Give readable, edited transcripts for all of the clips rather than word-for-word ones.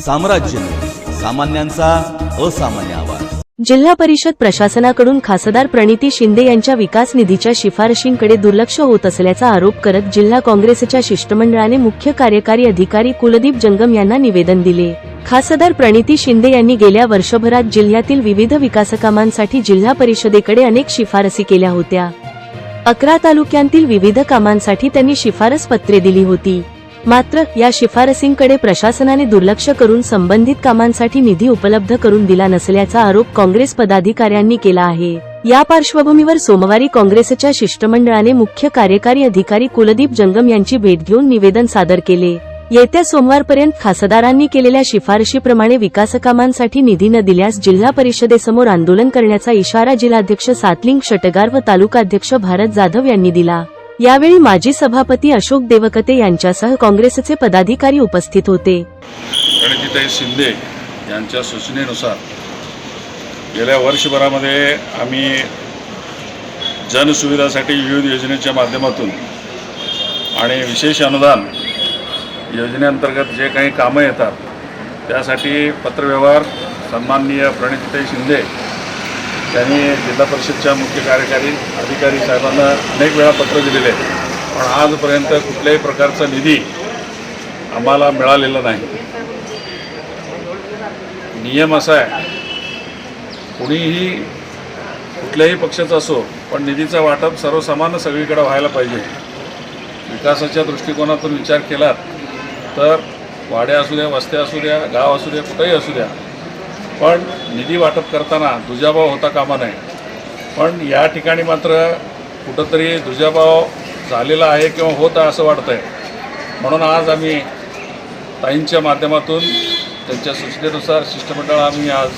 साम्राज्य सामान्यांचा असामान्य आवाज। जिल्हा परिषद प्रशासनाकडून खासदार प्रणिती शिंदे यांच्या विकास निधीच्या शिफारशींकडे दुर्लक्ष होत असल्याचा आरोप करत जिल्हा काँग्रेसच्या शिष्टमंडळाने मुख्य कार्यकारी अधिकारी कुलदीप जंगम यांना निवेदन दिले। खासदार प्रणिती शिंदे यांनी गेल्या वर्षभरात जिल्ह्यातील विविध विकासकामांसाठी जिल्हा परिषदेकडे अनेक शिफारसी केल्या होत्या। 11 तालुक्यांतील विविध कामांसाठी त्यांनी शिफारस पत्रे दिली होती। मात्र या शिफारसींकडे प्रशासनाने दुर्लक्ष करून संबंधित कामांसाठी निधी उपलब्ध करून दिला नसल्याचा आरोप काँग्रेस पदाधिकाऱ्यांनी केला आहे। या पार्श्वभूमीवर सोमवारी काँग्रेसच्या शिष्टमंडळाने मुख्य कार्यकारी अधिकारी कुलदीप जंगम यांची भेट घेऊन निवेदन सादर केले। येत्या सोमवारपर्यंत खासदारांनी केलेल्या शिफारशीप्रमाणे विकासकामांसाठी निधी न दिल्यास जिल्हा परिषदेसमोर आंदोलन करण्याचा इशारा जिल्हाध्यक्ष सातलिंग शटगार व तालुकाध्यक्ष भारत जाधव यांनी दिला। यावेळी माजी सभापती अशोक देवकते यांच्यासह काँग्रेसचे पदाधिकारी उपस्थित होते। प्रणितीताई शिंदे यांच्या सूचनेनुसार गेल्या वर्षभरामध्ये आम्ही जनसुविधासाठी विविध योजनेच्या माध्यमातून आणि विशेष अनुदान योजनेअंतर्गत जे काही कामं येतात त्यासाठी पत्रव्यवहार सन्माननीय प्रणितीताई शिंदे त्यांनी जिल्हा परिषदच्या मुख्य कार्यकारी अधिकारी साहेबांना अनेक वेळा पत्र दिलेले आहे, पण आजपर्यंत कुठल्याही प्रकारचा निधी आम्हाला मिळालेला नाही। नियम असा आहे, कुणीही कुठल्याही पक्षाचा असो पण निधीचं वाटप सर्वसामान्य सगळीकडे व्हायला पाहिजे। विकासाच्या दृष्टिकोनातून विचार केला तर वाड्या असू द्या, वस्त्या असू द्या, गाव असू द्या, कुठेही असू द्या, पण निधी वाटप करताना दुजाभाव होता कामा नये। पण या ठिकाणी मात्र कुठंतरी दुजाभाव झालेला आहे किंवा होता असं वाटतं आहे। म्हणून आज आम्ही ताईंच्या माध्यमातून त्यांच्या सूचनेनुसार शिष्टमंडळ आम्ही आज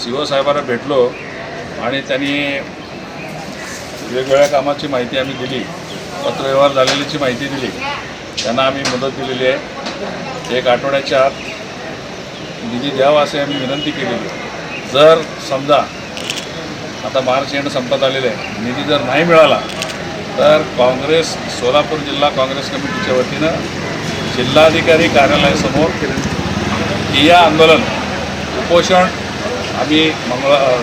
शिवसाहेबांना भेटलो आणि त्यांनी वेगवेगळ्या कामाची माहिती आम्ही दिली, पत्रव्यवहार झालेल्याची माहिती दिली, त्यांना आम्ही मदत दिलेली आहे। 1 आठवड्याच्या आत निधी द्यावा असे आम्ही विनंती केलेली। जर समजा आता मार्च एंड संपत आलेले आहे, निधी जर नाही मिळाला तर काँग्रेस सोलापूर जिल्हा काँग्रेस कमिटीच्या वतीनं जिल्हाधिकारी कार्यालयासमोर ठिय्या आंदोलन उपोषण आम्ही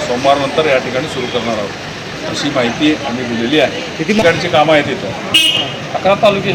सोमवारनंतर या ठिकाणी सुरू करणार आहोत अशी माहिती आम्ही दिलेली आहे। किती ठिकाणची कामं आहेत इथं? 11 तालुके